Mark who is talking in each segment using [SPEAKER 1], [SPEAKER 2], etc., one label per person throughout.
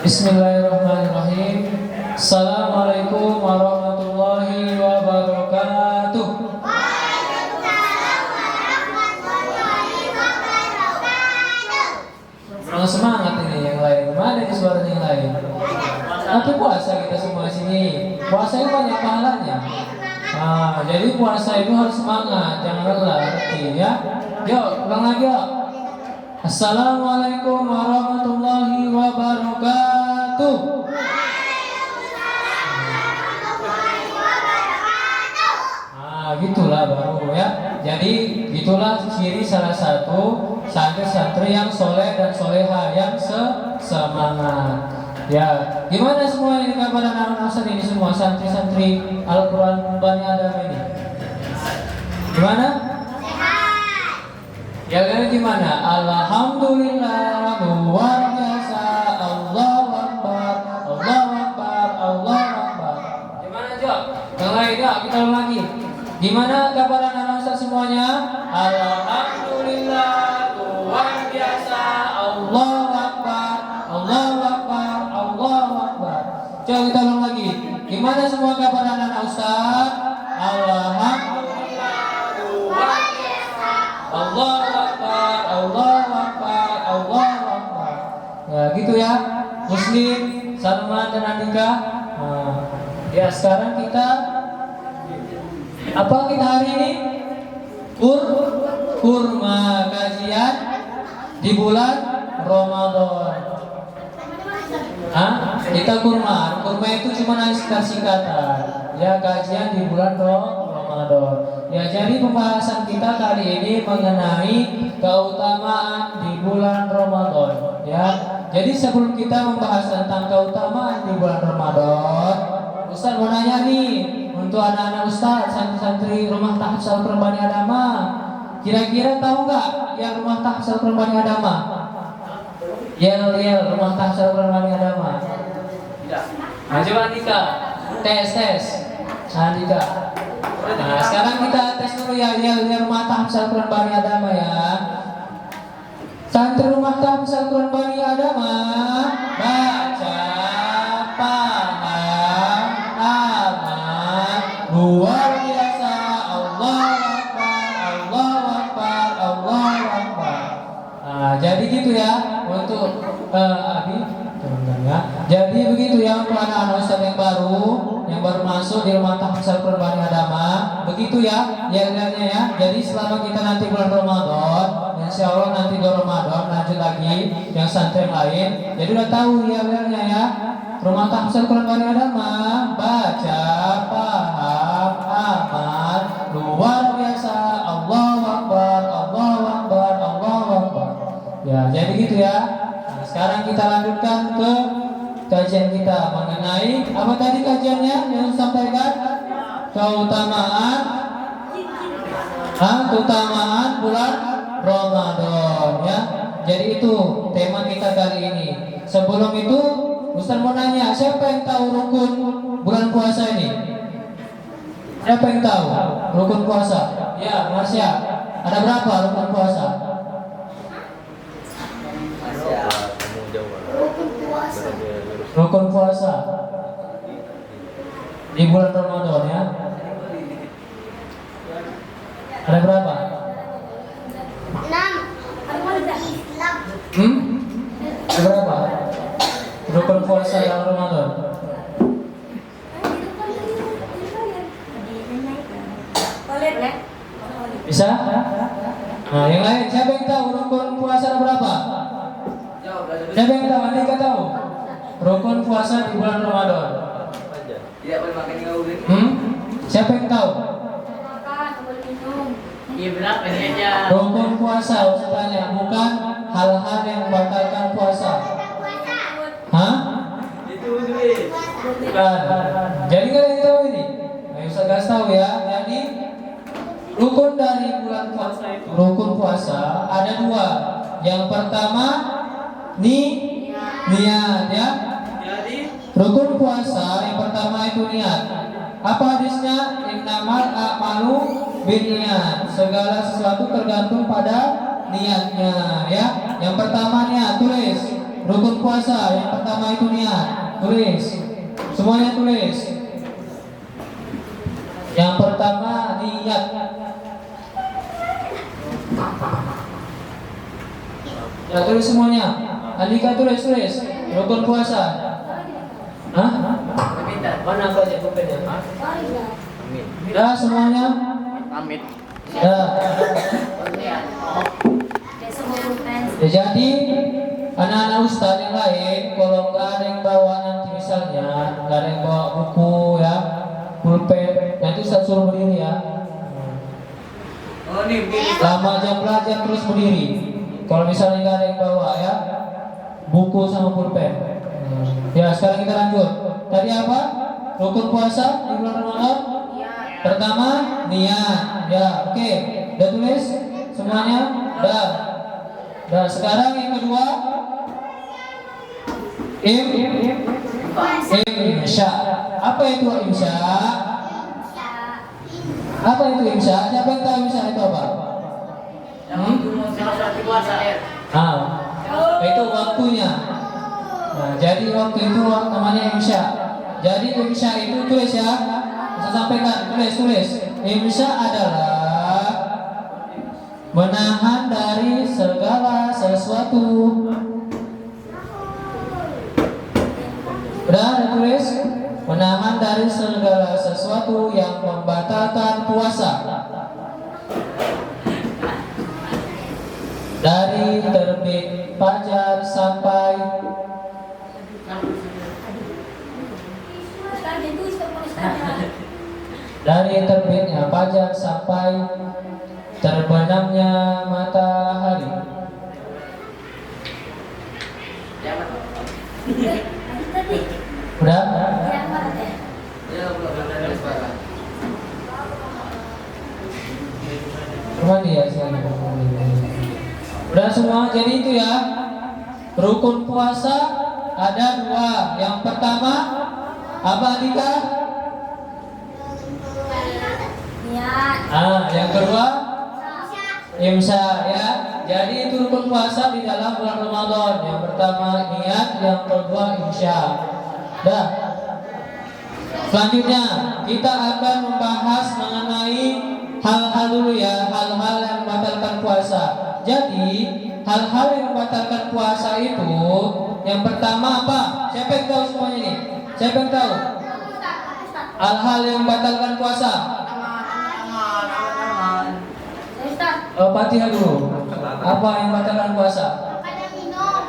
[SPEAKER 1] Bismillahirrahmanirrahim. Assalamualaikum warahmatullahi wabarakatuh.
[SPEAKER 2] Waalaikumsalam warahmatullahi wabarakatuh.
[SPEAKER 1] Kurang semangat ini yang lain. Mana ini suaranya yang lain? Nanti puasa kita semua sini. Puasa itu banyak pahalanya. Jadi puasa itu harus semangat, jangan lelah. Ya. Yuk, ulang lagi yuk. Assalamualaikum warahmatullahi wabarakatuh. Gitulah baru ya. Jadi gitulah ciri salah satu santri-santri yang soleh dan soleha yang semangat. Ya, gimana semua ini kabar anak-anak ini semua santri-santri Al-Quran Bani Adam ini? Gimana? Ya kan gimana? Alhamdulillah luar biasa. Allahu Akbar, Allahu Akbar, Allahu Akbar. Gimana Jo? Yang lain ya, kita ulang lagi. Gimana kabar anak-anak semuanya? Alhamdulillah luar biasa. Allahu Akbar, Allahu Akbar, Allahu Akbar. Coba kita ulang lagi. Gimana semua kabar anak-anak Ustaz? Alhamdulillah luar biasa. Allahu Akbar, Allahu Akbar, Allahu Akbar. Ya gitu ya. Muslim, Salman dan Andika. Ya sekarang kita apa kita hari ini? Kurma kajian di bulan Ramadan. Kita kurma itu cuma singkatan. Ya kajian di bulan Ramadan. Ya jadi pembahasan kita kali ini mengenai keutamaan di bulan Ramadan. Ya jadi sebelum kita membahas tentang keutamaan di bulan Ramadan, Ustaz mau nanya nih. Untuk anak-anak Ustaz, santri-santri Rumah Tahfiz Al-Quran Bani Adama, kira-kira tahu nggak yang Rumah Tahfiz Al-Quran Bani Adama? Yel Rumah Tahfiz Al-Quran Bani Adama. Tidak. Coba Andika, tes. Andika. Nah, sekarang kita tes dulu ya, Yel Rumah Tahfiz Al-Quran Bani Adama ya. Santri Rumah Tahfiz Al-Quran Bani Adama, baca, paham, aman, luar biasa. Allahu Akbar, Allahu Akbar, Allahu Akbar. Jadi gitu ya untuk Abi, ya. Jadi begitu ya untuk anak-anak Ustaz yang baru masuk di Rumah Tahfiz Al-Quran Bani Adama. Begitu ya, ya. Jadi selama kita nanti bulan Ramadan, insya Allah nanti di Ramadan lanjut lagi yang santri yang lain. Jadi udah tahu ya ya. Rumah Tahfiz Al-Quran Bani Adama, baca, paham, amal, luar biasa. Allahu Akbar, Allahu Akbar, Allahu Akbar. Ya, jadi gitu ya. Nah, sekarang kita lanjutkan ke kajian kita mengenai apa tadi kajiannya yang disampaikan? Keutamaan bulan Ramadan ya. Jadi itu tema kita kali ini. Sebelum itu Ustaz mau nanya, siapa yang tahu rukun bulan puasa ini? Siapa yang tahu rukun puasa? Ya, Marsya. Ada berapa rukun puasa? Rukun puasa di bulan Ramadan ya. Ada berapa?
[SPEAKER 2] 6. Islam.
[SPEAKER 1] Ada berapa? Rukun puasa dalam Ramadan. Bisa? Nah, yang lain siapa yang tahu rukun puasa ada berapa? Siapa yang tahu? Andika tahu? Rukun puasa di bulan Ramadan.
[SPEAKER 3] Tidak boleh makan ngawi.
[SPEAKER 1] Siapa yang tahu?
[SPEAKER 3] Iya berapa aja?
[SPEAKER 1] Rukun puasa maksudnya bukan hal-hal yang membatalkan puasa.
[SPEAKER 3] Itu duit.
[SPEAKER 1] Bukan. Jadi kalian tahu ini? Ayo saya kasih tahu ya. Jadi rukun dari bulan puasa itu, rukun puasa ada dua. Yang pertama niat ya.
[SPEAKER 3] Jadi
[SPEAKER 1] Rukun puasa yang pertama itu niat. Apa hadisnya? Innamal a'malu binniyat. Segala sesuatu tergantung pada niatnya ya. Yang pertama niat, tulis. Rukun rukun puasa yang pertama itu niat. Tulis. Semuanya tulis. Yang pertama niat. Ya tulis semuanya. Andika tulis. Rukun puasa. Hah? Mana baca bukunya? Ya semuanya.
[SPEAKER 3] Amit.
[SPEAKER 1] Ya. Ya, jadi anak-anak ustaz yang lain kalau nggak ada yang bawa nanti misalnya nggak ada yang bawa buku ya, pulpen, nanti ustaz suruh berdiri ya.
[SPEAKER 3] Oh nih,
[SPEAKER 1] Lama jam belajar terus berdiri. Kalau misalnya nggak ada yang bawa ya, buku sama pulpen. Ya sekarang kita lanjut. Tadi apa? Rukun puasa di bulan Ramadan. Pertama niat. Ya oke. Udah tulis semuanya? Udah. Nah sekarang yang kedua insya. Apa itu insya? Apa itu insya? Siapa yang tahu insya itu apa? Itu waktunya. Nah, jadi waktu itu namanya insya. Jadi insya itu tulis ya. Saya sampaikan tulis. Insya adalah menahan dari segala sesuatu. Udah tulis? Menahan dari segala sesuatu yang membatalkan puasa. Dari terbit fajar sampai terbitnya fajar sampai terbenamnya matahari. Udah? Rumah dia udah semua. Jadi itu ya, rukun puasa ada dua. Yang pertama apa Andika? Yang kedua imsa ya. Jadi itu rukun puasa di dalam bulan Ramadan. Yang pertama niat, yang kedua insya. Dah. Selanjutnya kita akan membahas mengenai hal-hal dulu ya, hal-hal yang membatalkan puasa. Jadi hal-hal yang membatalkan puasa itu yang pertama apa? Siapa yang tahu semuanya ini? Siapa yang tahu? Hal-hal yang membatalkan puasa. Fatihah dulu. Apa yang membatalkan puasa?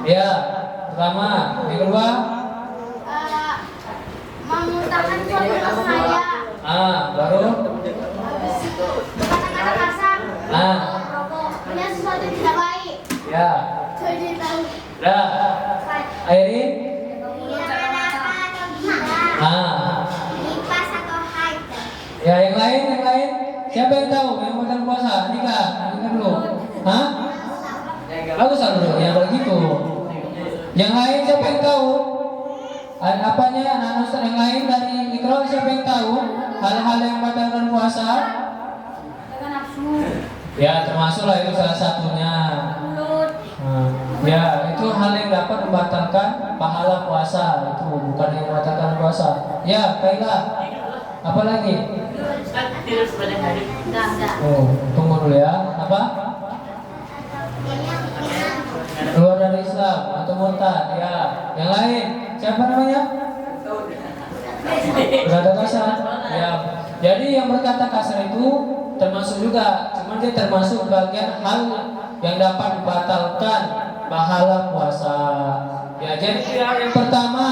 [SPEAKER 1] Ya, pertama. Yang kedua?
[SPEAKER 2] Memuntahkan suatu saya.
[SPEAKER 1] Baru?
[SPEAKER 2] Kata-kata kasar. Melihat sesuatu yang tidak baik.
[SPEAKER 1] Ya.
[SPEAKER 2] Jadi tahu.
[SPEAKER 1] Dah. Airin?
[SPEAKER 2] Lipas atau haid.
[SPEAKER 1] Ya, yang lain. Siapa yang tahu yang membatalkan puasa? Andika dulu. Hah? Bagus dulu. Ya begitu. Yang lain siapa yang tahu? Apanya anak ustaz yang lain dari Iqra, siapa yang tahu hal-hal yang membatalkan puasa? Ya termasuklah itu salah satunya. Ya itu hal yang dapat membatalkan pahala puasa, itu bukan yang membatalkan puasa. Ya Kaila, apa lagi? Tunggu dulu ya. Apa? Keluar dari Islam atau murtad. Ya, yang lain. Siapa namanya? Berkata kasar. Ya. Jadi yang berkata kasar itu termasuk juga, cuman dia termasuk bagian hal yang dapat membatalkan pahala puasa. Ya, jadi yang pertama,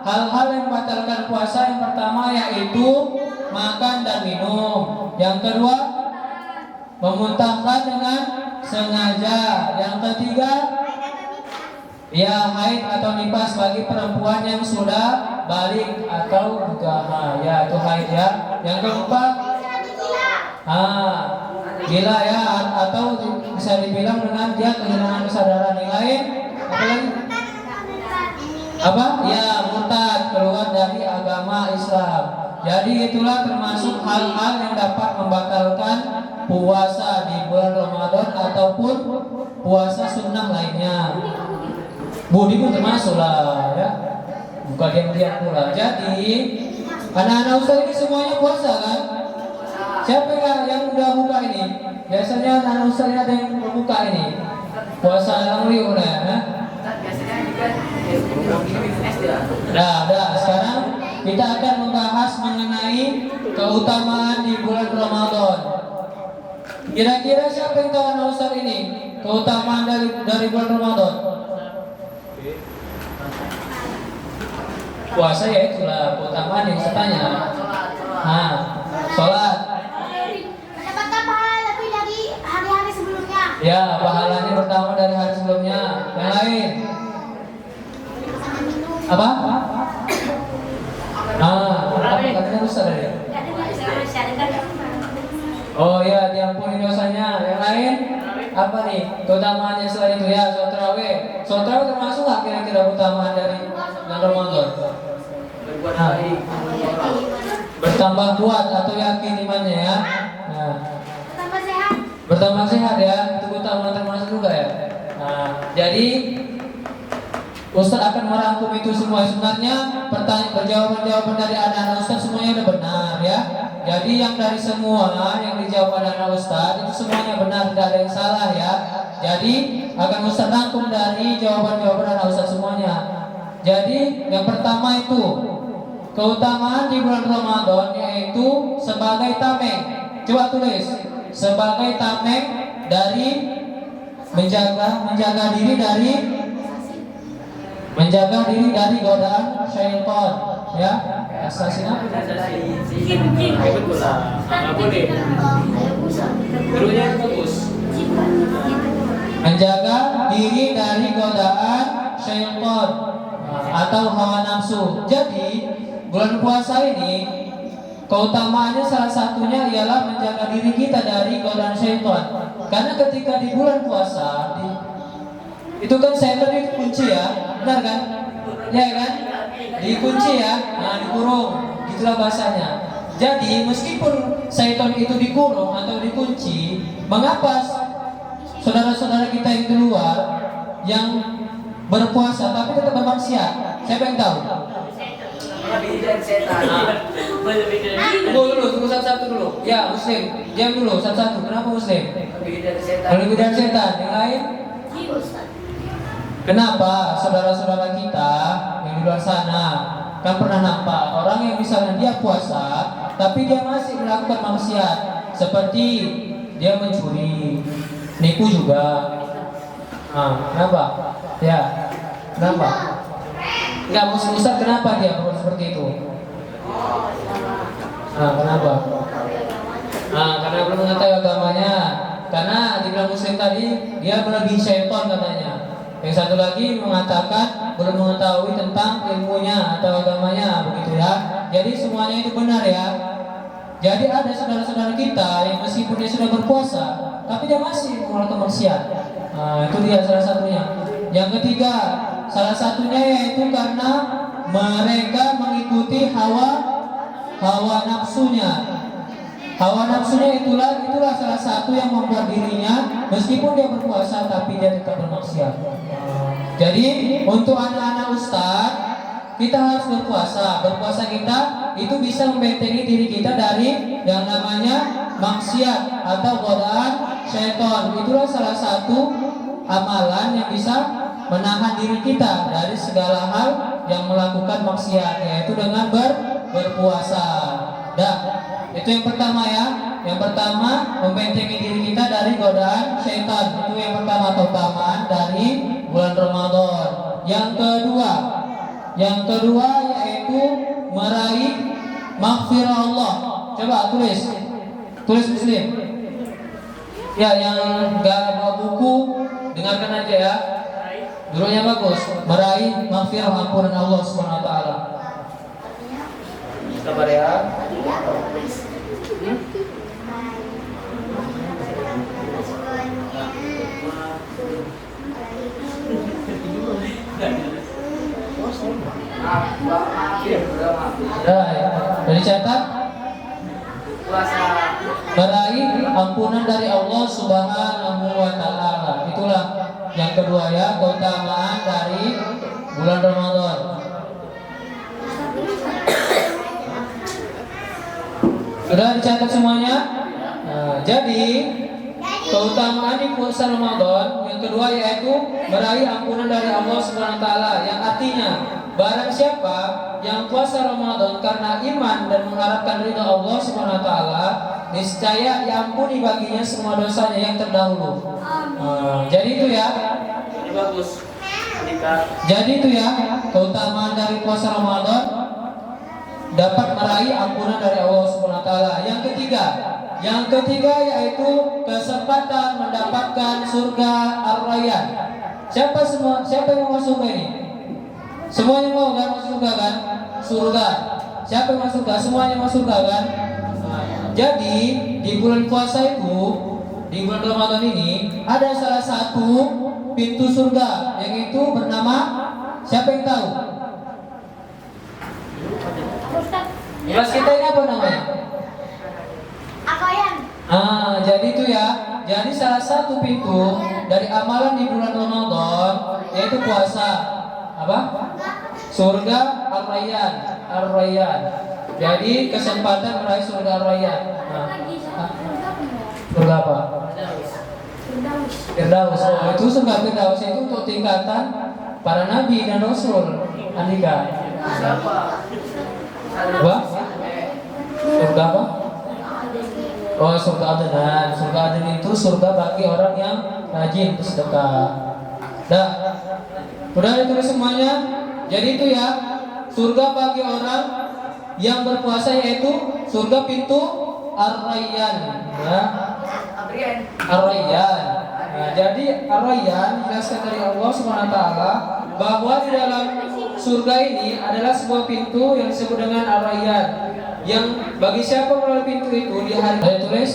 [SPEAKER 1] hal-hal yang membatalkan puasa yang pertama yaitu makan dan minum. Yang kedua, memuntahkan dengan sengaja. Yang ketiga, ya haid atau nifas bagi perempuan yang sudah balik atau juga ya itu haid ya. Yang keempat, gila ya, atau bisa dibilang dengan dia kehilangan kesadaran. Yang lain apa lagi? Apa? Ya murtad, keluar dari agama Islam. Jadi itulah termasuk hal-hal yang dapat membatalkan puasa di bulan Ramadan ataupun puasa sunnah lainnya. Budi pun termasuk lah ya. Bukan diam-diam pula. Jadi anak-anak Ustaz ini semuanya puasa kan? Siapa yang udah buka ini? Biasanya anak-anak Ustaz ini ada yang berbuka ini. Puasa yang liur ya.
[SPEAKER 3] Biasanya juga SD lah.
[SPEAKER 1] Dah. Sekarang kita akan membahas mengenai keutamaan di bulan Ramadan. Kira-kira siapa yang tahu anak Ustaz ini? Keutamaan dari bulan Ramadan? Puasa ya itulah keutamaan yang saya tanya. Sholat.
[SPEAKER 2] Mendapatkan pahala lebih dari hari-hari sebelumnya.
[SPEAKER 1] Ya, pahalanya pertama dari hari sebelumnya. Yang lain? Apa? Apa katanya Ustaz tadi? Oh ya, diampuni dosanya. Yang lain? Apa nih keutamaannya selain itu ya? Sholat tarawih. Sholat tarawih termasuk nggak kira-kira keutamaan dari bulan Ramadan?
[SPEAKER 3] Berbuat baik.
[SPEAKER 1] Bertambah kuat atau yakin imannya ya. Nah,
[SPEAKER 2] Tambah sehat.
[SPEAKER 1] bertambah sehat ya. Itu keutamaan termasuk juga ya. Nah, jadi Ustaz akan merangkum itu semua. Sebenarnya jawaban dari anak-anak Ustaz semuanya udah benar ya. Jadi yang dari semua yang dijawab anak-anak Ustaz itu semuanya benar, tidak ada yang salah ya. Jadi akan Ustaz rangkum dari jawaban-jawaban anak Ustaz semuanya. Jadi yang pertama itu keutamaan di bulan Ramadan yaitu sebagai tameng. Coba tulis, sebagai tameng dari menjaga diri dari godaan syaitan ya. Assassin apa?
[SPEAKER 3] Betul lah. Nggak boleh. Gurunya bagus.
[SPEAKER 1] Menjaga diri dari godaan syaitan atau hawa nafsu. Jadi bulan puasa ini keutamaannya salah satunya ialah menjaga diri kita dari godaan syaitan. Karena ketika di bulan puasa itu kan syaitan dikunci ya, benar kan? Ya kan? Dikunci ya, dikurung, itulah bahasanya. Jadi meskipun syaitan itu dikurung atau dikunci, mengapa saudara-saudara kita yang di luar yang berpuasa tapi tetap bermaksiat? Siapa yang tahu?
[SPEAKER 3] Lebih dari setan.
[SPEAKER 1] Tunggu satu-satu dulu. Ya, Muslim. Diam dulu satu-satu. Kenapa Muslim?
[SPEAKER 3] Lebih dari setan.
[SPEAKER 1] Lebih dari setan. Yang lain? Kenapa saudara-saudara kita yang di luar sana kan pernah nampak orang yang misalnya dia puasa tapi dia masih melakukan maksiat seperti dia mencuri, nipu juga. Kenapa? Ya, kenapa? Enggak, Ustaz kenapa dia berbuat seperti itu? Kenapa? Karena belum mengetahui agamanya. Karena dibilang Muslim tadi dia melebihi syaitan katanya. Yang satu lagi mengatakan belum mengetahui tentang ilmunya atau agamanya, begitu ya. Jadi semuanya itu benar ya. Jadi ada saudara-saudara kita yang meskipun dia sudah berpuasa, tapi dia masih melakukan maksiat. Itu dia salah satunya. Yang ketiga, salah satunya yaitu karena mereka mengikuti hawa nafsunya. Hawa nafsunya itulah salah satu yang membuat dirinya meskipun dia berpuasa tapi dia tetap bermaksiat. Jadi untuk anak-anak Ustaz kita harus berpuasa. Berpuasa kita itu bisa membentengi diri kita dari yang namanya maksiat atau godaan syaitan. Itulah salah satu amalan yang bisa menahan diri kita dari segala hal yang melakukan maksiat, yaitu dengan berpuasa. Itu yang pertama ya. Yang pertama membentengi diri kita dari godaan syaitan. Itu yang pertama keutamaan dari bulan Ramadan. Yang kedua yaitu meraih maghfirah Allah. Coba tulis Muslim. Ya, yang gak bawa buku dengarkan aja ya. Dulunya bagus. Meraih maghfirah ampunan Allah Subhanahu wa taala. Sabar ya. Dari catat
[SPEAKER 3] Puasa.
[SPEAKER 1] meraih ampunan dari Allah Subhanahu wa taala. Itulah Yang kedua ya, keutamaan dari bulan Ramadan. Sudah dicatat semuanya? Nah, jadi keutamaan di puasa Ramadan yang kedua yaitu meraih ampunan dari Allah Subhanahu wa taala, yang artinya barang siapa yang puasa Ramadan karena iman dan mengharapkan ridha Allah Subhanahu wa taala, niscaya diampuni baginya semua dosanya yang terdahulu. Jadi itu ya.
[SPEAKER 3] Ini bagus.
[SPEAKER 1] Jadi itu ya keutamaan dari puasa Ramadan, dapat meraih ampunan dari Allah Subhanahu wa taala. Yang ketiga yaitu kesempatan mendapatkan surga Ar-Rayyan. Siapa yang mau surga ini? Semuanya mau kan masuk surga kan? Surga. Siapa yang mau surga? Semuanya mau surga kan? Jadi di bulan puasa itu, di bulan Ramadan ini ada salah satu pintu surga yang itu bernama, siapa yang tahu? Kelas kita ini apa namanya?
[SPEAKER 2] Akoyan.
[SPEAKER 1] Jadi itu ya. Jadi salah satu pintu dari amalan di bulan Ramadan yaitu puasa. Apa? Surga Ar-Rayyan. Ar-Rayyan. Jadi kesempatan meraih surga Ar-Rayyan. Surga apa? Firdaus. Itu surga Firdaus itu untuk tingkatan para nabi dan rasul. Andika.
[SPEAKER 3] Siapa?
[SPEAKER 1] Apa? Surga apa? Oh, surga Adenan. Surga Adenan itu surga bagi orang yang rajin bersedekah. Dah. Udah ditulis semuanya. Jadi itu ya, surga bagi orang yang berpuasa yaitu surga pintu Ar-Rayyan, ya. Ar-Rayyan. Nah, jadi Ar-Rayyan dijelaskan dari Allah Subhanahu wa taala bahwa di dalam surga ini adalah sebuah pintu yang disebut dengan Ar-Rayyan, yang bagi siapa melalui pintu itu di hari saya tulis.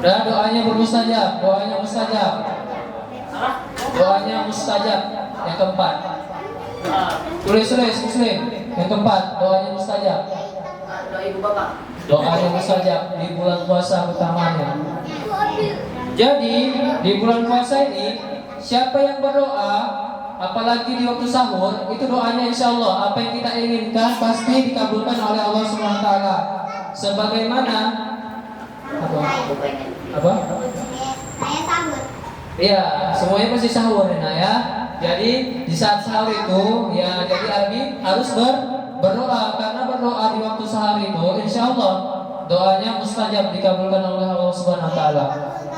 [SPEAKER 1] Dan doanya bermustajab, doanya mustajab. Doanya mustajab yang keempat. Tulis Muslim yang keempat, doanya mustajab.
[SPEAKER 3] Doa ibu bapak.
[SPEAKER 1] Doanya mustajab di bulan puasa utamanya. Jadi di bulan puasa ini siapa yang berdoa, apalagi di waktu sahur, itu doanya insya Allah apa yang kita inginkan pasti dikabulkan oleh Allah Subhanahu wa taala. Sebagaimana apa?
[SPEAKER 2] Saya sahur.
[SPEAKER 1] Iya, semuanya pasti sahur ya. Jadi di saat sahur itu ya, jadi Arbi harus berdoa, karena berdoa di waktu sahur itu insya Allah doanya mustajab, dikabulkan oleh Allah Subhanahu wa taala.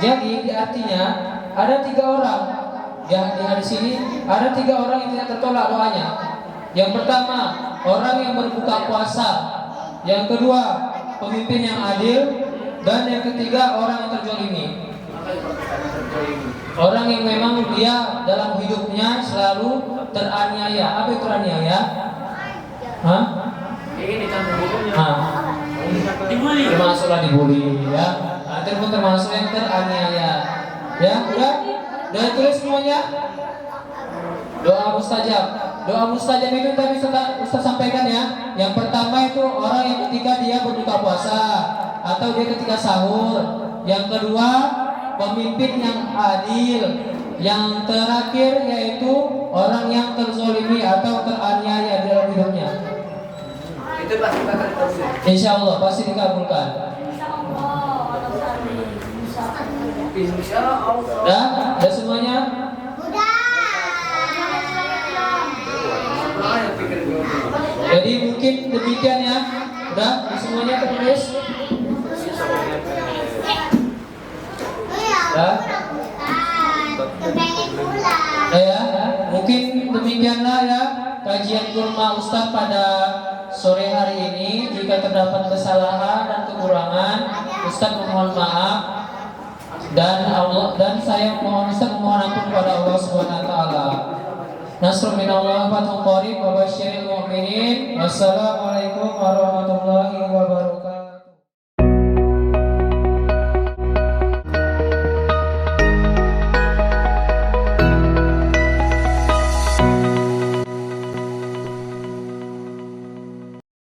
[SPEAKER 1] Jadi artinya ada 3 orang ya di hadis ini, ada 3 orang yang tidak tertolak doanya. Yang pertama, orang yang berbuka puasa. Yang kedua, pemimpin yang adil. Dan yang ketiga, orang yang terzalimi. Orang yang memang dia dalam hidupnya selalu teraniaya. Apa itu teraniaya? Hah?
[SPEAKER 3] Ini contoh bukunya.
[SPEAKER 1] Dibully. Termasuklah dibully ya. Nanti pun termasuk yang teraniaya. Ya, udah tulis semuanya. Doa mustajab. Doa mustajab itu tadi Ustaz sampaikan ya. Yang pertama itu orang yang ketika dia berbuka puasa atau dia ketika sahur. Yang kedua, pemimpin yang adil. Yang terakhir yaitu orang yang terzolimi atau teraniaya dalam hidupnya.
[SPEAKER 3] Itu pasti bakal dikabulkan.
[SPEAKER 1] Insya Allah pasti dikabulkan.
[SPEAKER 3] Insya Allah.
[SPEAKER 1] Udah semuanya? Jadi mungkin demikian ya. Udah semuanya tertulis? Ya, mungkin demikianlah ya kajian kurma Ustaz pada sore hari ini. Jika terdapat kesalahan dan kekurangan, Ustaz memohon maaf, dan saya mohon Ustaz memohon ampun kepada Allah Subhanahu wa taala. Nasrun minallah wa fathun qarib wa basyiril mu'minin. Wassalamualaikum warahmatullahi wabarakatuh.